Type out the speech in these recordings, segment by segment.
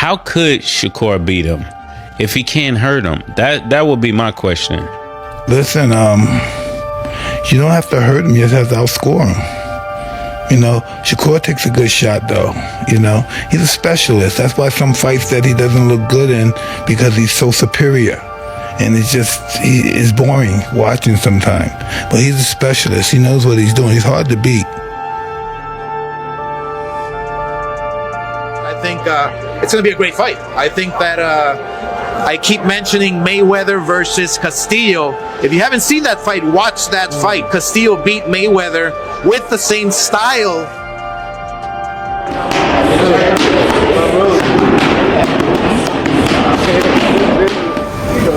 how could Shakur beat him if he can't hurt him? That would be my question. Listen, you don't have to hurt him, you just have to outscore him. You know, Shakur takes a good shot, though. You know, he's a specialist. That's why some fights that he doesn't look good in, because he's so superior. And it's boring watching sometimes. But he's a specialist. He knows what he's doing. He's hard to beat. I think it's going to be a great fight. I think that I keep mentioning Mayweather versus Castillo. If you haven't seen that fight, watch that fight. Castillo beat Mayweather with the same style. You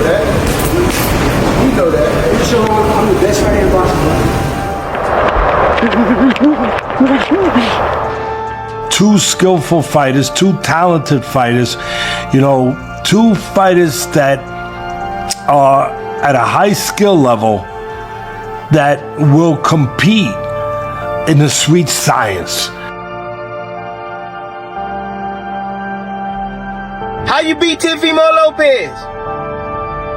know that. You show I'm the best fighter in boxing. Two skillful fighters, two talented fighters, you know, two fighters that are at a high skill level that will compete in the sweet science. How you beat Teofimo Lopez?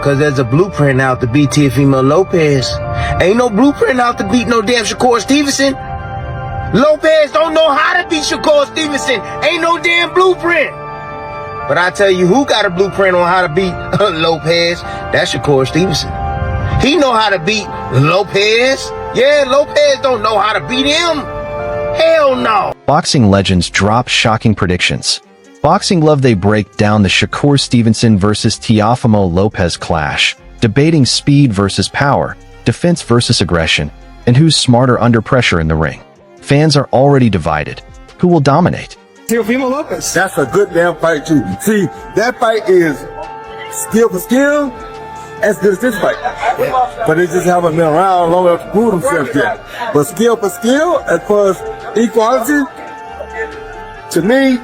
Cause there's a blueprint out to beat Teofimo Lopez. Ain't no blueprint out to beat no damn Shakur Stevenson. Lopez don't know how to beat Shakur Stevenson. Ain't no damn blueprint. But I tell you who got a blueprint on how to beat Lopez. That's Shakur Stevenson. He know how to beat Lopez. Yeah, Lopez don't know how to beat him. Hell no. Boxing legends drop shocking predictions. Boxing Love they break down the Shakur Stevenson versus Teofimo Lopez clash, debating speed versus power, defense versus aggression, and who's smarter under pressure in the ring. Fans are already divided. Who will dominate? Teofimo Lopez. That's a good damn fight too. See, that fight is skill for skill, as good as this fight. Yeah. But they just haven't been around long enough to prove themselves yet. But skill for skill, as far as equality, to me,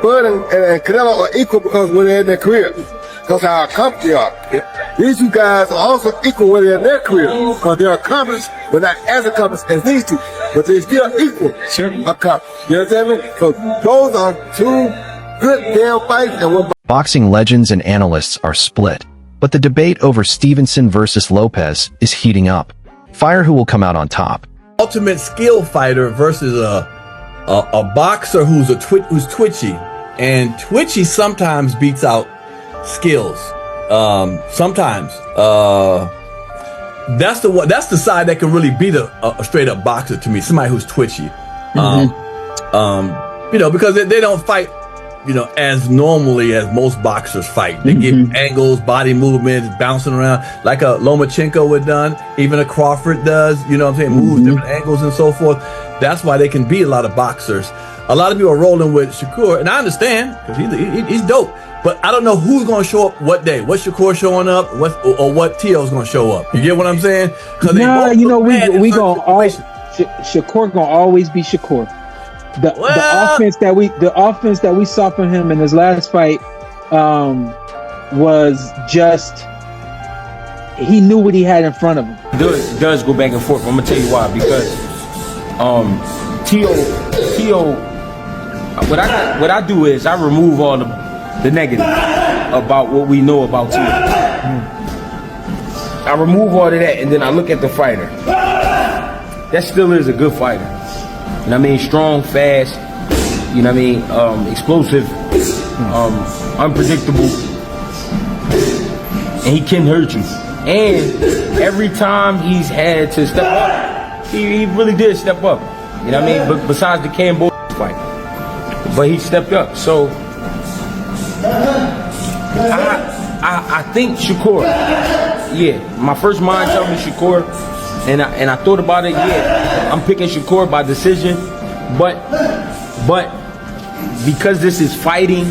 Bud and Canelo are equal because when they're in their career. Because how accomplished they are. Yeah. These two guys are also equal when they're in their career. Because they're accomplished, but not as accomplished as these two. But they're still equal. Sure. Accomplished. You understand me? So those are two good damn fights. And Boxing legends and analysts are split. But the debate over Stevenson versus Lopez is heating up. Fire who will come out on top. Ultimate skill fighter versus a boxer who's twitchy. And twitchy sometimes beats out skills. Sometimes that's the side that can really beat a straight up boxer to me. Somebody who's twitchy. You know, because they don't fight, you know, as normally as most boxers fight. They give angles, body movements, bouncing around like a Lomachenko would done, even a Crawford does, you know what I'm saying, moves different angles and so forth. That's why they can beat a lot of boxers. A lot of people are rolling with Shakur, and I understand, because he's dope. But I don't know who's going to show up what day. What Shakur showing up, or what Teo's going to show up. You get what I'm saying? Nah, you know, we going to always, Shakur going to always be Shakur. The offense that we saw from him in his last fight was just, he knew what he had in front of him. It does go back and forth. I'm gonna tell you why. Because Teo, what I do is I remove all the negative about what we know about Teo. I remove all of that, and then I look at the fighter. That still is a good fighter. You know what I mean? Strong, fast, you know what I mean? Explosive, unpredictable, and he can hurt you. And every time he's had to step up, he really did step up. You know what I mean? But besides the Cambodia fight, but he stepped up. So I think Shakur. Yeah, my first mind told me Shakur. And I thought about it, yeah, I'm picking Shakur by decision, but because this is fighting,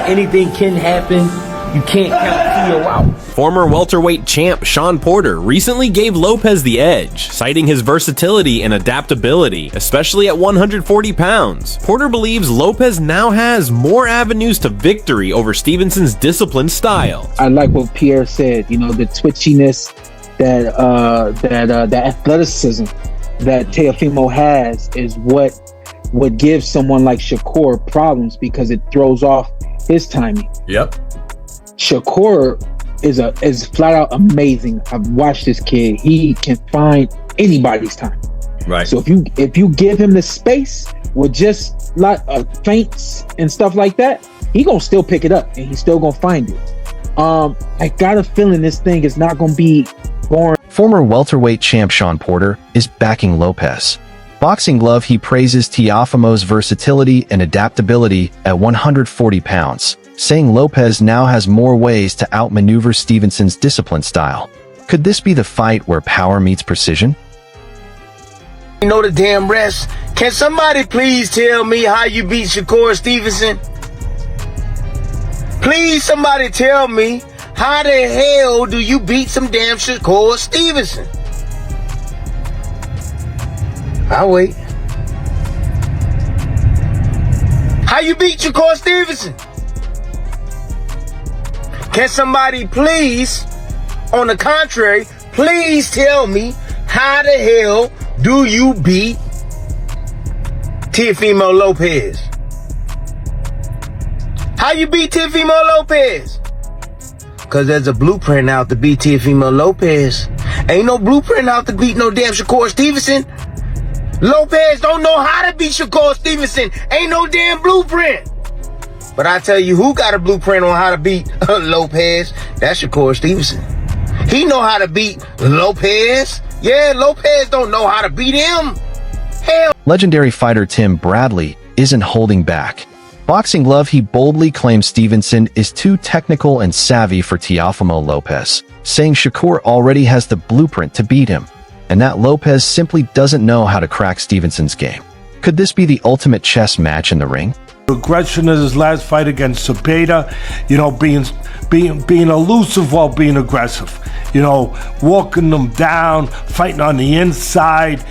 anything can happen, you can't count Teo out. Former welterweight champ Sean Porter recently gave Lopez the edge, citing his versatility and adaptability, especially at 140 pounds. Porter believes Lopez now has more avenues to victory over Stevenson's disciplined style. I like what Pierre said, you know, the twitchiness, that athleticism that Teofimo has is what would give someone like Shakur problems because it throws off his timing. Yep. Shakur is flat out amazing. I've watched this kid. He can find anybody's time. Right. So if you give him the space with just feints and stuff like that, he gonna still pick it up and he's still gonna find it. I got a feeling this thing is not gonna be boring. Former welterweight champ Shawn Porter is backing Lopez. Boxing Glove, he praises Teofimo's versatility and adaptability at 140 pounds, saying Lopez now has more ways to outmaneuver Stevenson's discipline style. Could this be the fight where power meets precision? You know the damn rest. Can somebody please tell me how you beat Shakur Stevenson? Please, somebody tell me, how the hell do you beat some damn Shakur Stevenson? I'll wait. How you beat Shakur Stevenson? Can somebody please, on the contrary, please tell me how the hell do you beat Teofimo Lopez? How you beat Teofimo Lopez? Cause there's a blueprint out to beat Teofimo Lopez. Ain't no blueprint out to beat no damn Shakur Stevenson. Lopez don't know how to beat Shakur Stevenson. Ain't no damn blueprint. But I tell you who got a blueprint on how to beat Lopez. That's Shakur Stevenson. He know how to beat Lopez. Yeah, Lopez don't know how to beat him. Hell. Legendary fighter Tim Bradley isn't holding back. Boxing Glove, he boldly claims Stevenson is too technical and savvy for Teofimo Lopez, saying Shakur already has the blueprint to beat him, and that Lopez simply doesn't know how to crack Stevenson's game. Could this be the ultimate chess match in the ring? Aggression in his last fight against Cepeda, being elusive while being aggressive, walking them down, fighting on the inside,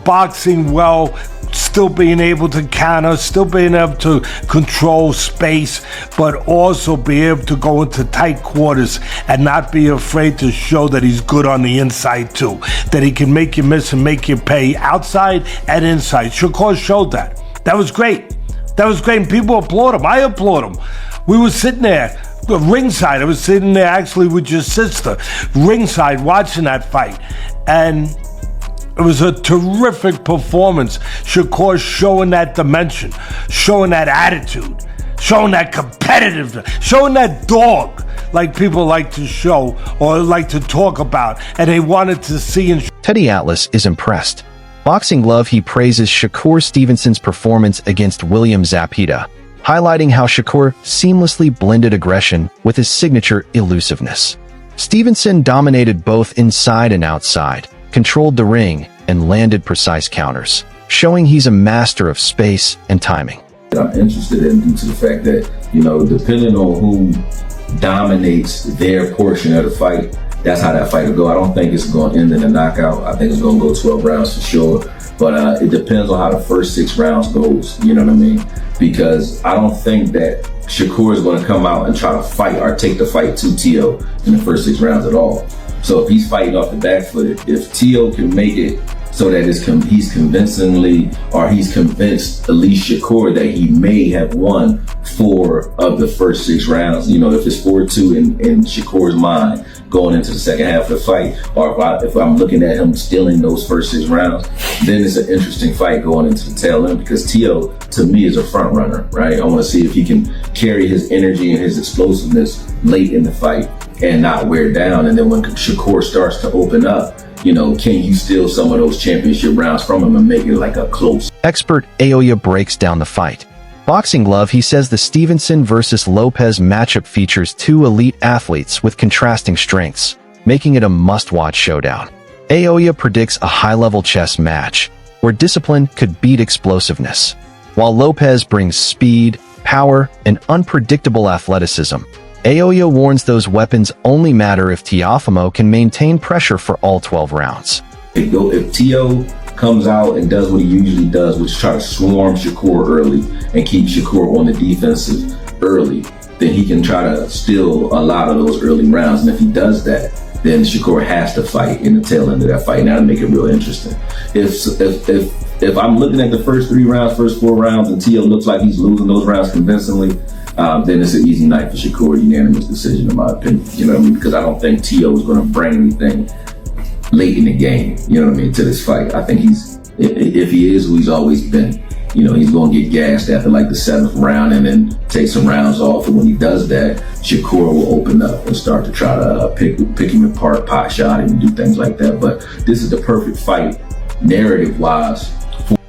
boxing well, still being able to counter, still being able to control space, but also be able to go into tight quarters and not be afraid to show that he's good on the inside too, that he can make you miss and make you pay outside and inside. Shakur showed that. That was great. That was great, and people applaud him. I applaud him. We were sitting there, ringside. I was sitting there actually with your sister, ringside, watching that fight. And it was a terrific performance. Shakur showing that dimension, showing that attitude, showing that competitiveness, showing that dog like people like to show or like to talk about, and they wanted to see. Teddy Atlas is impressed. Boxing Glove, he praises Shakur Stevenson's performance against William Zapata, highlighting how Shakur seamlessly blended aggression with his signature elusiveness. Stevenson dominated both inside and outside, controlled the ring, and landed precise counters, showing he's a master of space and timing. I'm interested in due to the fact that, depending on who dominates their portion of the fight, that's how that fight will go. I don't think it's going to end in a knockout. I think it's going to go 12 rounds for sure. But it depends on how the first 6 rounds goes, you know what I mean? Because I don't think that Shakur is going to come out and try to fight or take the fight to Teo in the first 6 rounds at all. So if he's fighting off the back foot, if Teo can make it so that he's convincingly, or he's convinced at least Shakur that he may have won 4 of the first 6 rounds, if it's 4-2 in Shakur's mind going into the second half of the fight, or if I'm looking at him stealing those first 6 rounds, then it's an interesting fight going into the tail end, because Teo, to me, is a front runner, right? I want to see if he can carry his energy and his explosiveness late in the fight and not wear down. And then when Shakur starts to open up, can you steal some of those championship rounds from him and make it like a close? Expert Aoya breaks down the fight. Boxing Glove, he says the Stevenson versus Lopez matchup features 2 elite athletes with contrasting strengths, making it a must-watch showdown. Aoya predicts a high-level chess match, where discipline could beat explosiveness, while Lopez brings speed, power, and unpredictable athleticism. Aoya warns those weapons only matter if Teofimo can maintain pressure for all 12 rounds. If Teo comes out and does what he usually does, which is try to swarm Shakur early and keep Shakur on the defensive early, then he can try to steal a lot of those early rounds. And if he does that, then Shakur has to fight in the tail end of that fight. Now to make it real interesting. If if I'm looking at the first 3 rounds, first 4 rounds, and Tio looks like he's losing those rounds convincingly, then it's an easy night for Shakur, unanimous decision in my opinion. You know what I mean? Because I don't think Tio is going to bring anything late in the game, you know what I mean, to this fight. I think if he is who he's always been, you know, he's going to get gassed after like the 7th round and then take some rounds off. And when he does that, Shakur will open up and start to try to pick him apart, pot shot him, and do things like that. But this is the perfect fight, narrative-wise.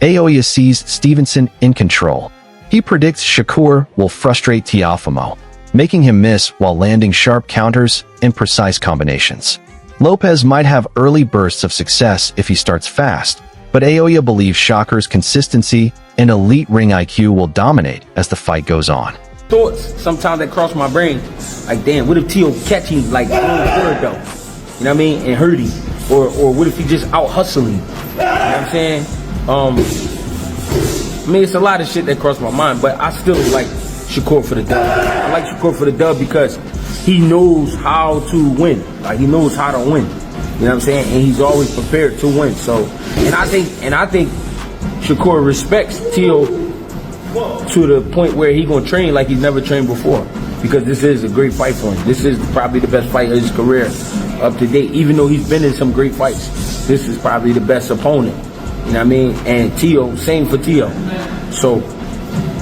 Aoya sees Stevenson in control. He predicts Shakur will frustrate Teofimo, making him miss while landing sharp counters and precise combinations. Lopez might have early bursts of success if he starts fast, but Aoya believes Shakur's consistency and elite ring IQ will dominate as the fight goes on. Thoughts sometimes that cross my brain, like, damn, what if Tio catch him like on third though? You know what I mean? And hurt him. Or what if he just out hustling? You know what I'm saying? I mean, it's a lot of shit that crossed my mind, but I still like Shakur for the dub. I like Shakur for the dub because he knows how to win. Like, he knows how to win. You know what I'm saying? And he's always prepared to win. So, and I think Shakur respects Tio to the point where he gonna train like he's never trained before, because this is a great fight for him. This is probably the best fight of his career up to date. Even though he's been in some great fights, this is probably the best opponent. You know what I mean? And Tio, same for Tio. So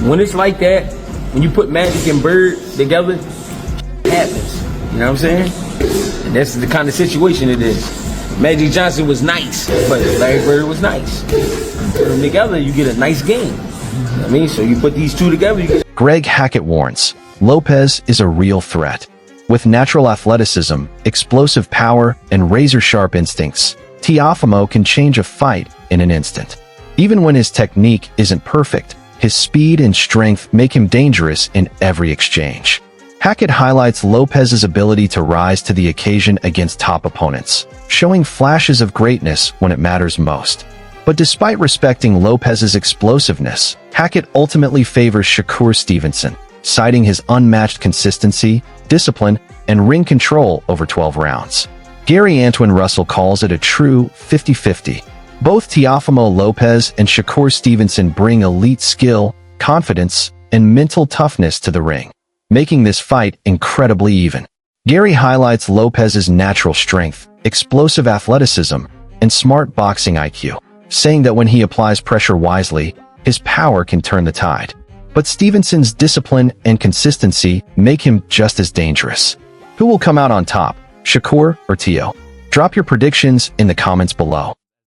when it's like that, when you put Magic and Bird together, it happens. You know what I'm saying? And that's the kind of situation it is. Magic Johnson was nice, but Larry Bird was nice. You put them together, you get a nice game. You know what I mean? So you put these two together, you get... Greg Hackett warns, Lopez is a real threat. With natural athleticism, explosive power, and razor-sharp instincts, Teofimo can change a fight in an instant. Even when his technique isn't perfect, his speed and strength make him dangerous in every exchange. Hackett highlights Lopez's ability to rise to the occasion against top opponents, showing flashes of greatness when it matters most. But despite respecting Lopez's explosiveness, Hackett ultimately favors Shakur Stevenson, citing his unmatched consistency, discipline, and ring control over 12 rounds. Gary Antoine Russell calls it a true 50-50. Both Teofimo Lopez and Shakur Stevenson bring elite skill, confidence, and mental toughness to the ring, making this fight incredibly even. Gary highlights Lopez's natural strength, explosive athleticism, and smart boxing IQ, saying that when he applies pressure wisely, his power can turn the tide. But Stevenson's discipline and consistency make him just as dangerous. Who will come out on top, Shakur or Tio? Drop your predictions in the comments below.